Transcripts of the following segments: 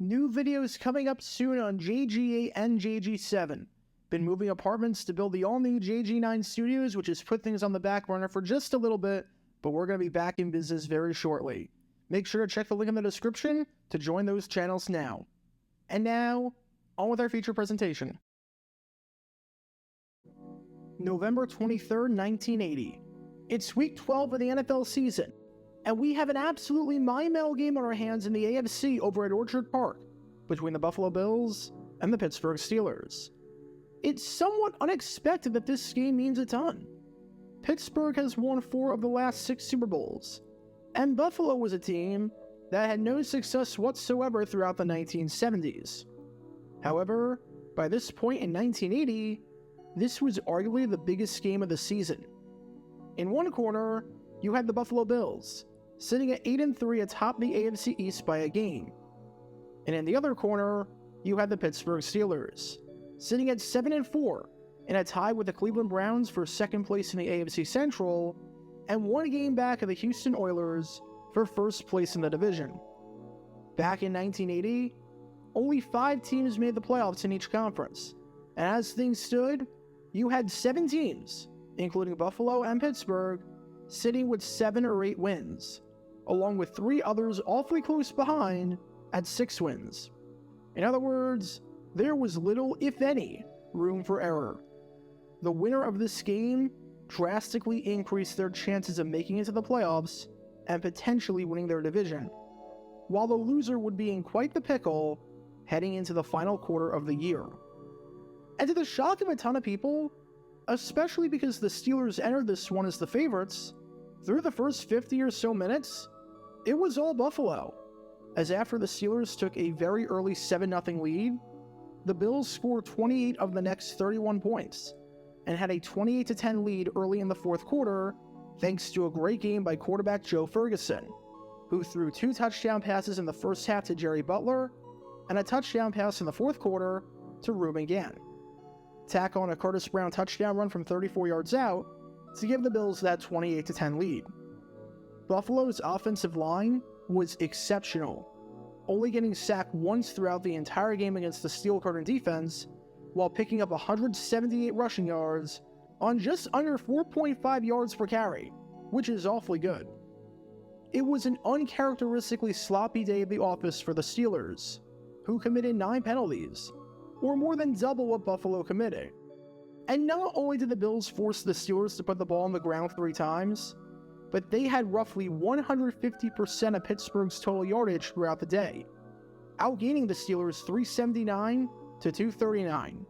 New videos coming up soon on JG8 and JG7. Been moving apartments to build the all-new JG9 studios, which has put things on the back burner for just a little bit, but we're going to be back in business very shortly. Make sure to check the link in the description to join those channels now. And now, on with our feature presentation. November 23rd, 1980. It's week 12 of the NFL season, and we have an absolutely mind-meld game on our hands in the AFC over at Orchard Park between the Buffalo Bills and the Pittsburgh Steelers. It's somewhat unexpected that this game means a ton. Pittsburgh has won 4 of the last 6 Super Bowls, and Buffalo was a team that had no success whatsoever throughout the 1970s. However, by this point in 1980, this was arguably the biggest game of the season. In one corner, you had the Buffalo Bills, sitting at 8-3 atop the AFC East by a game. And in the other corner, you had the Pittsburgh Steelers, sitting at 7-4 in a tie with the Cleveland Browns for second place in the AFC Central, and 1 game back of the Houston Oilers for first place in the division. Back in 1980, only 5 teams made the playoffs in each conference, and as things stood, you had 7 teams, including Buffalo and Pittsburgh, sitting with 7 or 8 wins, along with 3 others awfully close behind at 6 wins. In other words, there was little, if any, room for error. The winner of this game drastically increased their chances of making it to the playoffs and potentially winning their division, while the loser would be in quite the pickle heading into the final quarter of the year. And to the shock of a ton of people, especially because the Steelers entered this one as the favorites, through the first 50 or so minutes, it was all Buffalo, as after the Steelers took a very early 7-0 lead, the Bills scored 28 of the next 31 points, and had a 28-10 lead early in the fourth quarter, thanks to a great game by quarterback Joe Ferguson, who threw 2 touchdown passes in the first half to Jerry Butler, and a touchdown pass in the fourth quarter to Reuben Gantt. Tack on a Curtis Brown touchdown run from 34 yards out to give the Bills that 28-10 lead. Buffalo's offensive line was exceptional, only getting sacked once throughout the entire game against the Steel Curtain defense, while picking up 178 rushing yards on just under 4.5 yards per carry, which is awfully good. It was an uncharacteristically sloppy day at the office for the Steelers, who committed 9 penalties, or more than double what Buffalo committed. And not only did the Bills force the Steelers to put the ball on the ground 3 times, but they had roughly 150% of Pittsburgh's total yardage throughout the day, outgaining the Steelers 379 to 239.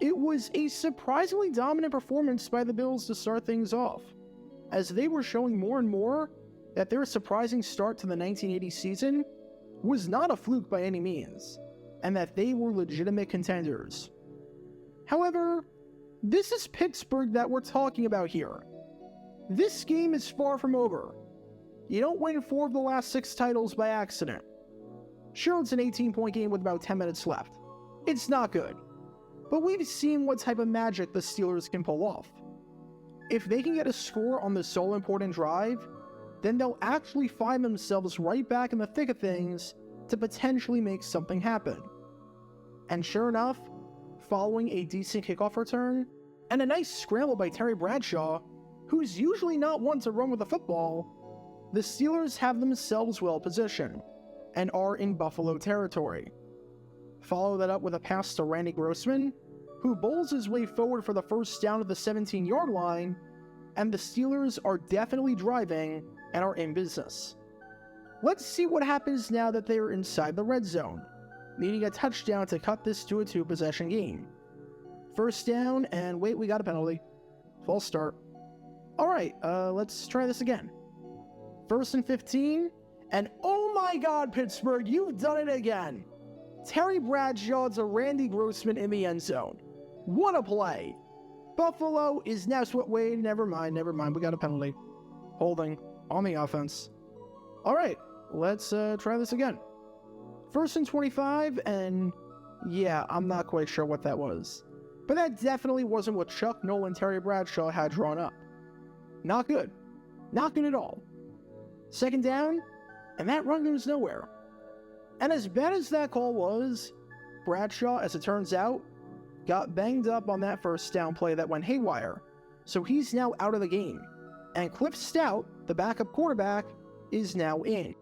It was a surprisingly dominant performance by the Bills to start things off, as they were showing more and more that their surprising start to the 1980 season was not a fluke by any means, and that they were legitimate contenders. However, this is Pittsburgh that we're talking about here. This game is far from over. You don't win 4 of the last 6 titles by accident. Sure, it's an 18-point game with about 10 minutes left. It's not good, but we've seen what type of magic the Steelers can pull off. If they can get a score on this all-important drive, then they'll actually find themselves right back in the thick of things to potentially make something happen. And sure enough, following a decent kickoff return, and a nice scramble by Terry Bradshaw, who's usually not one to run with the football, the Steelers have themselves well positioned, and are in Buffalo territory. Follow that up with a pass to Randy Grossman, who bowls his way forward for the first down at the 17-yard line, and the Steelers are definitely driving and are in business. Let's see what happens now that they are inside the red zone, needing a touchdown to cut this to a 2-possession game. First down, and wait, we got a penalty. False start. Alright, let's try this again. 1st and 15, and oh my god, Pittsburgh, you've done it again! Terry Bradshaw to Randy Grossman in the end zone. What a play! Buffalo is now wait, never mind, we got a penalty. Holding on the offense. Alright, let's try this again. 1st and 25, and yeah, I'm not quite sure what that was. But that definitely wasn't what Chuck, Noll, and Terry Bradshaw had drawn up. Not good. Not good at all. 2nd down, and that run goes nowhere. And as bad as that call was, Bradshaw, as it turns out, got banged up on that first down play that went haywire, so he's now out of the game. And Cliff Stout, the backup quarterback, is now in.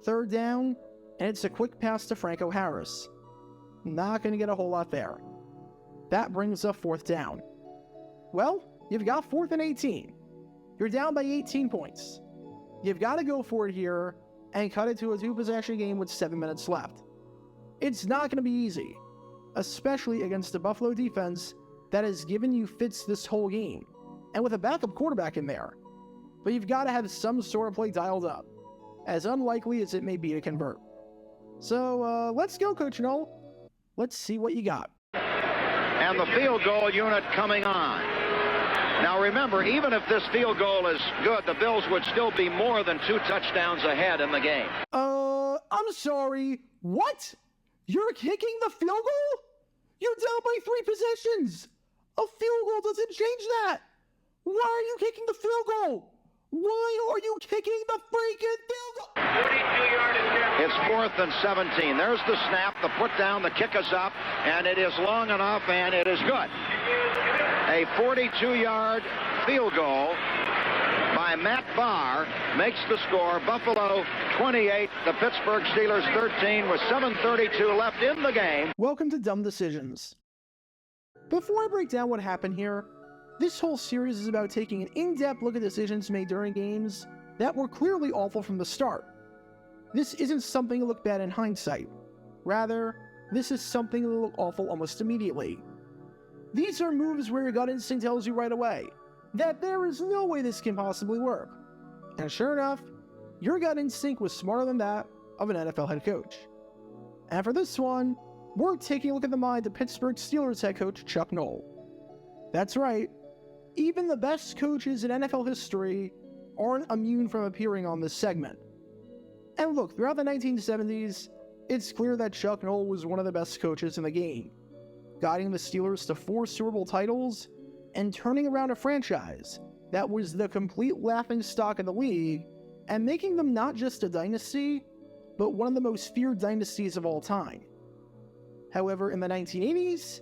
Third down, and it's a quick pass to Franco Harris. Not going to get a whole lot there. That brings up fourth down. Well, you've got 4th and 18. You're down by 18 points. You've got to go for it here and cut it to a 2-possession game with 7 minutes left. It's not going to be easy, especially against a Buffalo defense that has given you fits this whole game, and with a backup quarterback in there. But you've got to have some sort of play dialed up, as unlikely as it may be to convert. So, let's go, Coach Noll. Let's see what you got. And the field goal unit coming on. Now remember, even if this field goal is good, the Bills would still be more than 2 touchdowns ahead in the game. I'm sorry. What? You're kicking the field goal? You're down by 3 possessions. A field goal doesn't change that. Why are you kicking the field goal? Why are you kicking the freaking field goal? 42-yard attempt. It's 4th and 17. There's the snap, the put down, the kick is up, and it is long enough, and it is good. A 42-yard field goal by Matt Barr makes the score. Buffalo 28, the Pittsburgh Steelers 13 with 7:32 left in the game. Welcome to Dumb Decisions. Before I break down what happened here, this whole series is about taking an in-depth look at decisions made during games that were clearly awful from the start. This isn't something to look bad in hindsight. Rather, this is something to look awful almost immediately. These are moves where your gut instinct tells you right away that there is no way this can possibly work. And sure enough, your gut instinct was smarter than that of an NFL head coach. And for this one, we're taking a look at the mind of Pittsburgh Steelers head coach Chuck Noll. That's right, even the best coaches in NFL history aren't immune from appearing on this segment. And look, throughout the 1970s, it's clear that Chuck Noll was one of the best coaches in the game, guiding the Steelers to 4 Super Bowl titles and turning around a franchise that was the complete laughingstock of the league and making them not just a dynasty, but one of the most feared dynasties of all time. However, in the 1980s,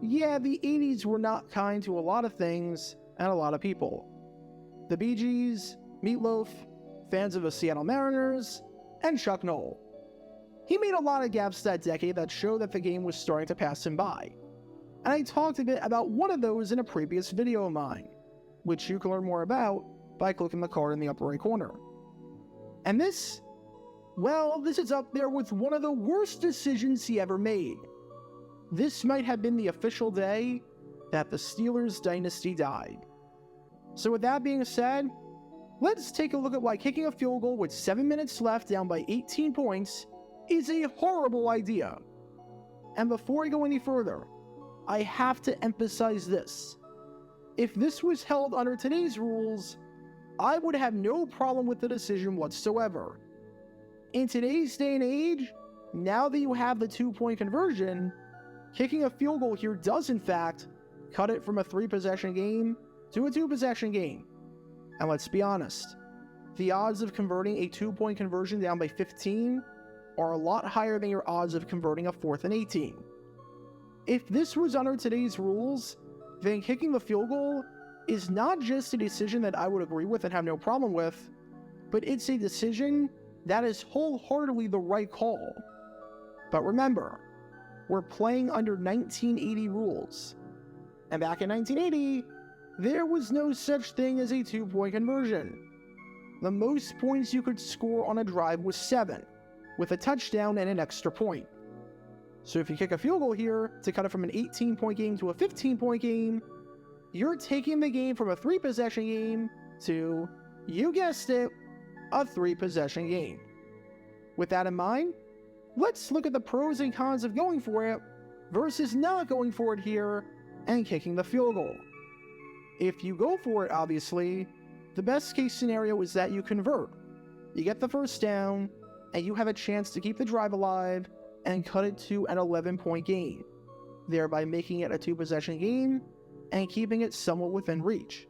yeah, the 80s were not kind to a lot of things and a lot of people. The Bee Gees, Meatloaf, fans of the Seattle Mariners, and Chuck Noll. He made a lot of gaffes that decade that showed that the game was starting to pass him by. And I talked a bit about one of those in a previous video of mine, which you can learn more about by clicking the card in the upper right corner. And this, well, this is up there with one of the worst decisions he ever made. This might have been the official day that the Steelers dynasty died. So with that being said, let's take a look at why kicking a field goal with 7 minutes left down by 18 points is a horrible idea. And before I go any further, I have to emphasize this. If this was held under today's rules, I would have no problem with the decision whatsoever. In today's day and age, now that you have the 2-point conversion, kicking a field goal here does in fact cut it from a 3-possession game to a 2-possession game. And let's be honest, the odds of converting a 2-point conversion down by 15 are a lot higher than your odds of converting a 4th and 18. If this was under today's rules, then kicking the field goal is not just a decision that I would agree with and have no problem with, but it's a decision that is wholeheartedly the right call. But remember, we're playing under 1980 rules. And back in 1980, there was no such thing as a 2-point conversion. The most points you could score on a drive was 7, with a touchdown and an extra point. So if you kick a field goal here to cut it from an 18-point game to a 15-point game, you're taking the game from a 3-possession game to, you guessed it, a 3-possession game. With that in mind, let's look at the pros and cons of going for it versus not going for it here and kicking the field goal. If you go for it, obviously, the best case scenario is that you convert. You get the first down, and you have a chance to keep the drive alive and cut it to an 11-point game, thereby making it a 2-possession game and keeping it somewhat within reach.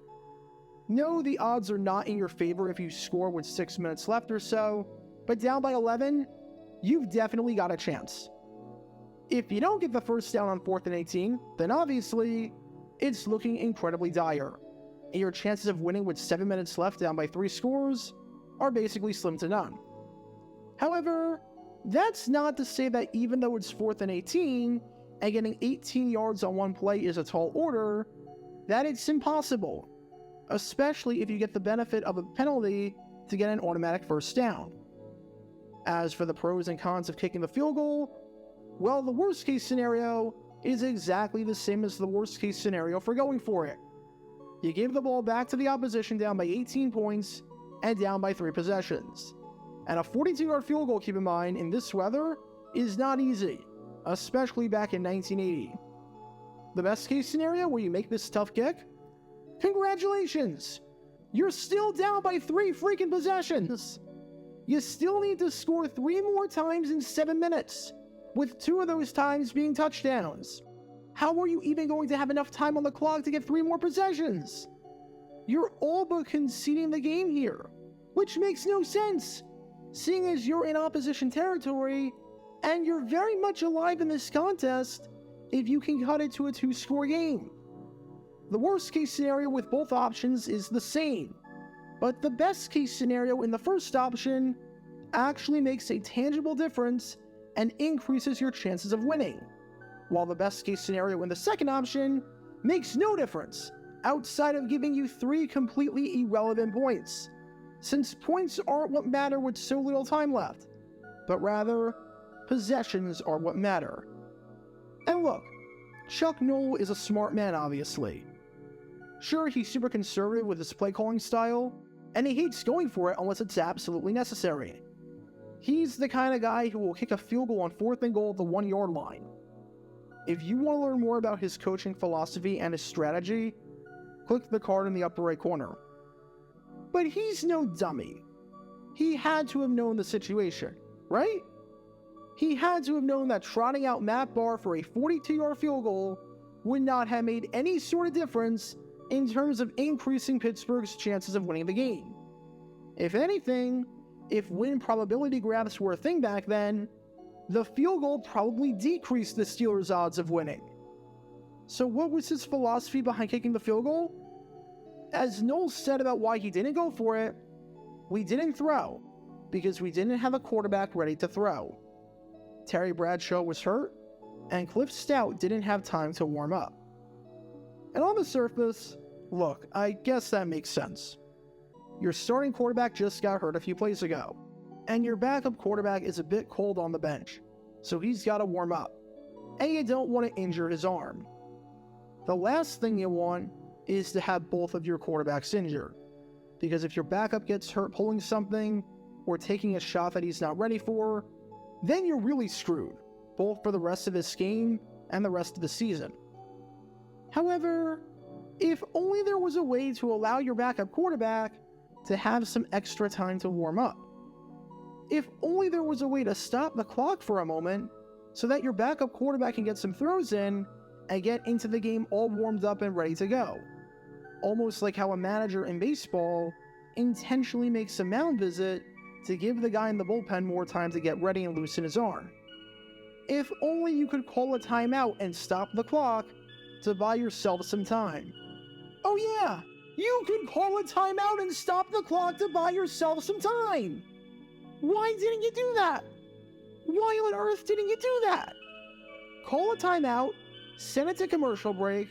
No, the odds are not in your favor if you score with 6 minutes left or so, but down by 11, you've definitely got a chance. If you don't get the first down on 4th and 18, then obviously, it's looking incredibly dire, and your chances of winning with 7 minutes left down by 3 scores are basically slim to none. However, that's not to say that even though it's 4th and 18, and getting 18 yards on one play is a tall order, that it's impossible, especially if you get the benefit of a penalty to get an automatic first down. As for the pros and cons of kicking the field goal, well, the worst case scenario is exactly the same as the worst case scenario for going for it. You give the ball back to the opposition down by 18 points and down by 3 possessions. And a 42-yard field goal, keep in mind, in this weather is not easy, especially back in 1980. The best case scenario where you make this tough kick? Congratulations! You're still down by 3 freaking possessions! You still need to score 3 more times in 7 minutes, with 2 of those times being touchdowns. How are you even going to have enough time on the clock to get 3 more possessions? You're all but conceding the game here, which makes no sense, seeing as you're in opposition territory, and you're very much alive in this contest if you can cut it to a 2-score game. The worst case scenario with both options is the same, but the best case scenario in the first option actually makes a tangible difference and increases your chances of winning, while the best case scenario in the second option makes no difference outside of giving you 3 completely irrelevant points, since points aren't what matter with so little time left, but rather, possessions are what matter. And look, Chuck Noll is a smart man, obviously. Sure, he's super conservative with his play calling style, and he hates going for it unless it's absolutely necessary. He's the kind of guy who will kick a field goal on 4th and goal at the 1-yard line. If you want to learn more about his coaching philosophy and his strategy, click the card in the upper right corner. But he's no dummy. He had to have known the situation, right? He had to have known that trotting out Matt Barr for a 42-yard field goal would not have made any sort of difference in terms of increasing Pittsburgh's chances of winning the game. If anything, if win probability graphs were a thing back then, the field goal probably decreased the Steelers' odds of winning. So what was his philosophy behind kicking the field goal? As Noll said about why he didn't go for it, we didn't throw because we didn't have a quarterback ready to throw. Terry Bradshaw was hurt, and Cliff Stout didn't have time to warm up. And on the surface, look, I guess that makes sense. Your starting quarterback just got hurt a few plays ago, and your backup quarterback is a bit cold on the bench, so he's got to warm up, and you don't want to injure his arm. The last thing you want is to have both of your quarterbacks injured, because if your backup gets hurt pulling something or taking a shot that he's not ready for, then you're really screwed, both for the rest of this game and the rest of the season. However, if only there was a way to allow your backup quarterback to have some extra time to warm up. If only there was a way to stop the clock for a moment so that your backup quarterback can get some throws in and get into the game all warmed up and ready to go. Almost like how a manager in baseball intentionally makes a mound visit to give the guy in the bullpen more time to get ready and loosen his arm. If only you could call a timeout and stop the clock to buy yourself some time. Oh yeah, you could call a timeout and stop the clock to buy yourself some time. Why didn't you do that? Why on earth didn't you do that? Call a timeout, send it to commercial break,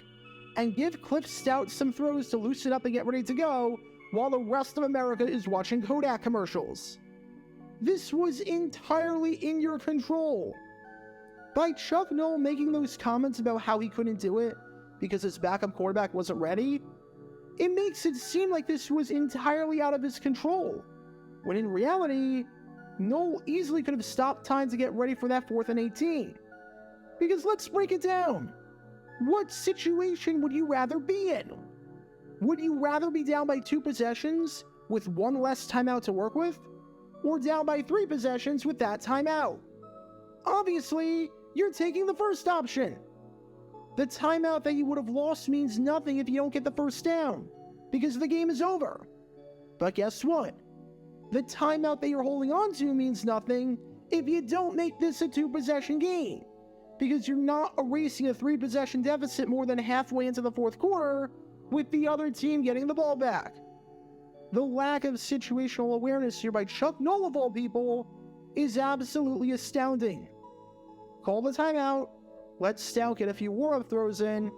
and give Cliff Stout some throws to loosen up and get ready to go while the rest of America is watching Kodak commercials. This was entirely in your control. By Chuck Noll making those comments about how he couldn't do it because his backup quarterback wasn't ready, it makes it seem like this was entirely out of his control, when in reality, Noll easily could have stopped time to get ready for that 4th and 18. Because let's break it down. What situation would you rather be in? Would you rather be down by 2 possessions with 1 less timeout to work with? Or down by 3 possessions with that timeout? Obviously, you're taking the first option. The timeout that you would have lost means nothing if you don't get the first down, because the game is over. But guess what? The timeout that you're holding on to means nothing if you don't make this a 2-possession game, because you're not erasing a 3-possession deficit more than halfway into the fourth quarter with the other team getting the ball back. The lack of situational awareness here by Chuck Noll, of all people, is absolutely astounding. Call the timeout, let Stout get a few warm-up throws in,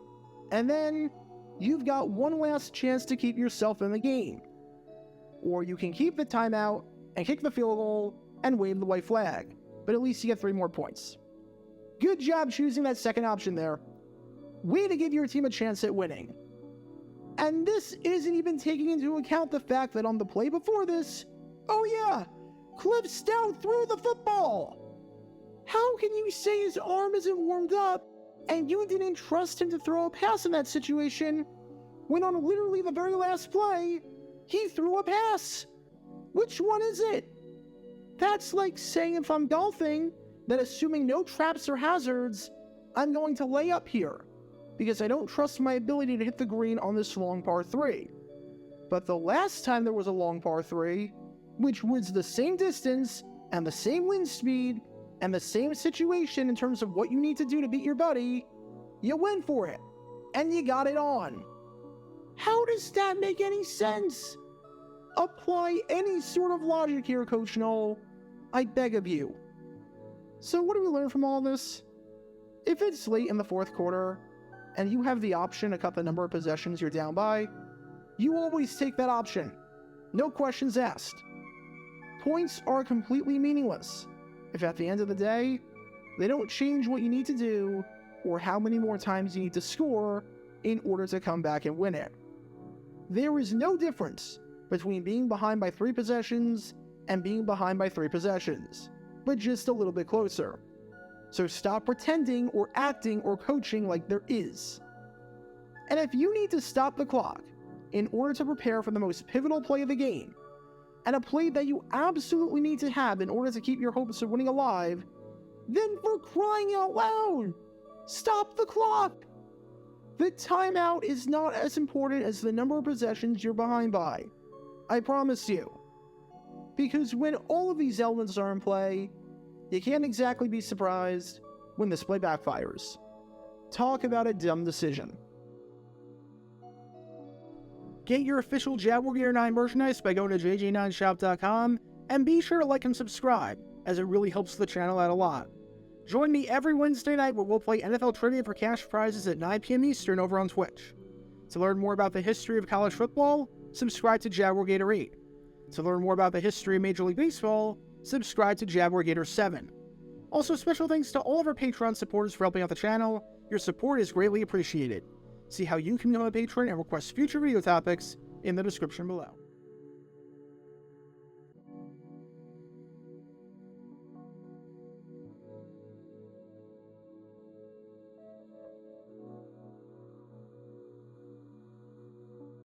and then you've got one last chance to keep yourself in the game. Or you can keep the timeout and kick the field goal and wave the white flag, but at least you get 3 more points. Good job choosing that second option there. Way to give your team a chance at winning. And this isn't even taking into account the fact that on the play before this, oh yeah, Cliff Stout threw the football. How can you say his arm isn't warmed up and you didn't trust him to throw a pass in that situation when on literally the very last play, he threw a pass? Which one is it? That's like saying if I'm golfing, that assuming no traps or hazards, I'm going to lay up here because I don't trust my ability to hit the green on this long par 3. But the last time there was a long par 3, which was the same distance and the same wind speed and the same situation in terms of what you need to do to beat your buddy, you went for it and you got it on. How does that make any sense? Apply any sort of logic here, Coach Noll. I beg of you. So what do we learn from all this? If it's late in the fourth quarter, and you have the option to cut the number of possessions you're down by, you always take that option. No questions asked. Points are completely meaningless if at the end of the day, they don't change what you need to do or how many more times you need to score in order to come back and win it. There is no difference between being behind by 3 possessions and being behind by 3 possessions, but just a little bit closer. So stop pretending or acting or coaching like there is. And if you need to stop the clock in order to prepare for the most pivotal play of the game, and a play that you absolutely need to have in order to keep your hopes of winning alive, then for crying out loud, stop the clock! The timeout is not as important as the number of possessions you're behind by. I promise you. Because when all of these elements are in play, you can't exactly be surprised when this play backfires. Talk about a dumb decision. Get your official Jaguar Gear 9 merchandise by going to jj9shop.com, and be sure to like and subscribe, as it really helps the channel out a lot. Join me every Wednesday night where we'll play NFL Trivia for cash prizes at 9 p.m. Eastern over on Twitch. To learn more about the history of college football, subscribe to Jaguar Gator 8. To learn more about the history of Major League Baseball, subscribe to Jaguar Gator 7. Also, special thanks to all of our Patreon supporters for helping out the channel. Your support is greatly appreciated. See how you can become a patron and request future video topics in the description below.